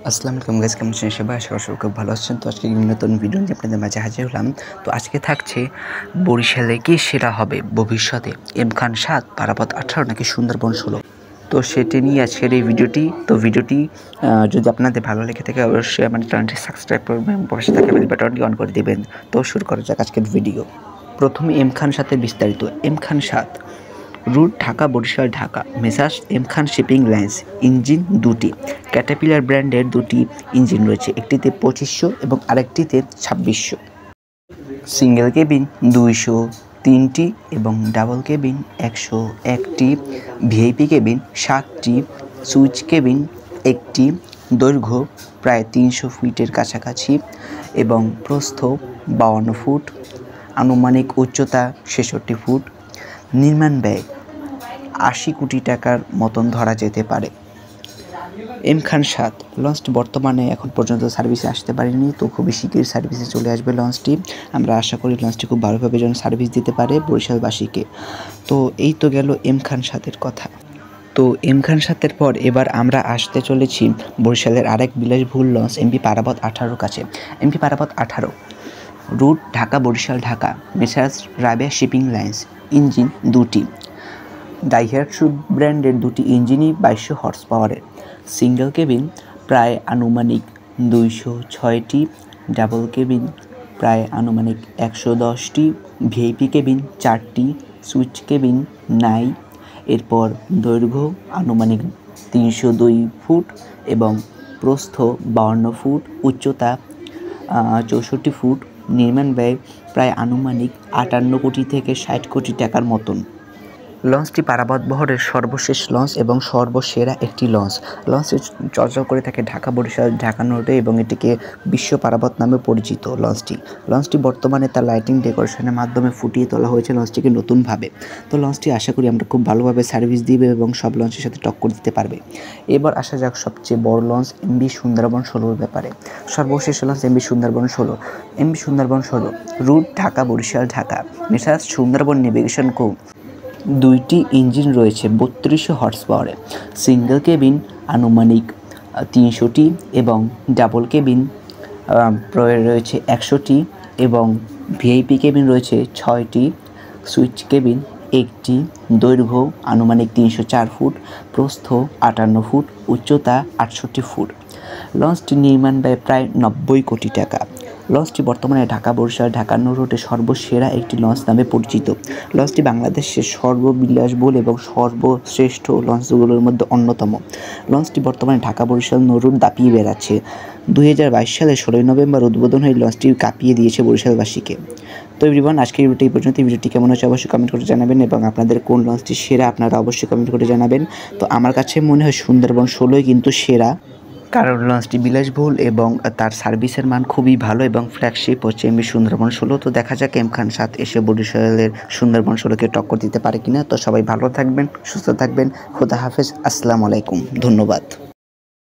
আসসালামু আলাইকুম গাইস, কেমন আছেন সবাই? আশা করি সবাই খুব ভালো আছেন। তো আজকে নতুন ভিডিও নিয়ে আপনাদের মাঝে হাজির হলাম। তো আজকে থাকছে বরিশালে কে সেরা হবে ভবিষ্যতে, এম খান ৭, পারাপত ১৮ নাকি সুন্দরবন ১৬। তো সেটি নিয়ে আজকের এই ভিডিওটি। তো ভিডিওটি যদি আপনাদের ভালো লেগে থাকে অবশ্যই আমার চ্যানেলটি সাবস্ক্রাইব করবেন, পাশে থাকা বেল বাটনটি অন করে দেবেন। তো শুরু করা যাক আজকের ভিডিও। প্রথমে এম খান ৭-এর বিস্তারিত। M Khan ৭ route Dhaka Barishal Dhaka, messrs M Khan shipping lines. Engine দুটি, ক্যাটারপিলার ব্র্যান্ডের দুটি ইঞ্জিন রয়েছে, একটিতে ২৫০০ এবং আরেকটিতে ২৬০০। সিঙ্গেল কেবিন ২০৩টি এবং ডাবল কেবিন ১০১টি, ভিআইপি কেবিন ৭টি, সুইচ কেবিন ১টি, দৈর্ঘ্য প্রায় ৩০০ ফিটের কাছাকাছি এবং প্রস্থ ৫২ ফুট, আনুমানিক উচ্চতা ৬৬ ফুট। নির্মাণ ব্যয় ৮০ কোটি টাকার মতন ধরা যেতে পারে। এম খান ৭ লঞ্চটি বর্তমানে এখন পর্যন্ত সার্ভিসে আসতে পারেনি, তো খুবই শীঘ্রই সার্ভিসে চলে আসবে লঞ্চটি। আমরা আশা করি লঞ্চটি খুব ভালোভাবে যেন সার্ভিস দিতে পারে বরিশালবাসীকে। তো এই তো গেল এম খান ৭-এর কথা। তো এম খান ৭-এর পর এবার আমরা আসতে চলেছি বরিশালের আরেক বিলাসবহুল লঞ্চ এমভি পারাবত ১৮ কাছে। MV Parabat ১৮ route Dhaka Barishal Dhaka, messrs Rabeya shipping lines. Engine দুটি, দাইহাটসু ব্র্যান্ডের দুটি ইঞ্জিনই ২২০০ হর্স পাওয়ারের। সিঙ্গেল কেবিন প্রায় আনুমানিক ২০৬টি, ডাবল কেবিন প্রায় আনুমানিক ১১০টি, ভিআইপি কেবিন ৪টি, সুইচ কেবিন নাই। এরপর দৈর্ঘ্য আনুমানিক ৩০২ ফুট এবং প্রস্থ ৫২ ফুট, উচ্চতা ৬৪ ফুট। নির্মাণ ব্যয় প্রায় আনুমানিক ৫৮ কোটি থেকে ৬০ কোটি টাকার মতন। লঞ্চটি পারাবত বহরের সর্বশেষ লঞ্চ এবং সর্বসেরা একটি লঞ্চ। লঞ্চটি চলাচল করে থাকে ঢাকা বরিশাল ঢাকা রোডে এবং এটিকে বিশ্ব পারাবত নামে পরিচিত। লঞ্চটি বর্তমানে তার লাইটিং ডেকোরেশনের মাধ্যমে ফুটিয়ে তোলা হয়েছে লঞ্চটিকে নতুনভাবে। তো লঞ্চটি আশা করি আমরা খুব ভালোভাবে সার্ভিস দিবে এবং সব লঞ্চের সাথে টক্কর দিতে পারবে। এবার আসা যাক সবচেয়ে বড় লঞ্চ এমভি সুন্দরবন ১৬-র ব্যাপারে। সর্বশেষ launch MV Sundarban ১৬। MV Sundarban ১৬ route Dhaka Barishal Dhaka, messrs Sundarban navigation co. দুইটি ইঞ্জিন রয়েছে ৩২০০ হর্স পাওয়ারে। সিঙ্গেল কেবিন আনুমানিক ৩০০টি এবং ডাবল কেবিন রয়েছে ১০০টি এবং ভিআইপি কেবিন রয়েছে ৬টি, সুইচ কেবিন ১টি। দৈর্ঘ্য আনুমানিক ৩০৪ ফুট, প্রস্থ ৫৮ ফুট, উচ্চতা ৬৮ ফুট। লঞ্চটির নির্মাণ ব্যয় প্রায় ৯০ কোটি টাকা। লঞ্চটি বর্তমানে ঢাকা বরিশাল ঢাকা রোডে সর্বসেরা একটি লঞ্চ নামে পরিচিত। লঞ্চটি বাংলাদেশের সর্ববিলাসবহুল এবং সর্বশ্রেষ্ঠ লঞ্চগুলোর মধ্যে অন্যতম। লঞ্চটি বর্তমানে ঢাকা বরিশাল রোড দাপিয়ে বেড়াচ্ছে। ২০২২ সালের ১৬ই নভেম্বর উদ্বোধন হয়ে লঞ্চটি কাঁপিয়ে দিয়েছে বরিশালবাসীকে। তো এভরিওয়ান, আজকের ভিডিওটি এই পর্যন্ত। ভিডিওটি কেমন হচ্ছে অবশ্যই কমেন্ট করে জানাবেন এবং আপনাদের কোন লঞ্চটি সেরা আপনারা অবশ্যই কমেন্ট করে জানাবেন। তো আমার কাছে মনে হয় সুন্দরবন ১৬ই কিন্তু সেরা, কারণ লঞ্চটি বিলাসবহুল এবং তার সার্ভিসের মান খুবই ভালো এবং ফ্ল্যাগশিপ হচ্ছে এমভি সুন্দরবন ১৬। তো দেখা যাক এম খান ৭ এসে বরিশালের সুন্দরবন ১৬কে টক্কর দিতে পারে কিনা। তো সবাই ভালো থাকবেন, সুস্থ থাকবেন। খোদা হাফেজ, আসসালামু আলাইকুম, ধন্যবাদ।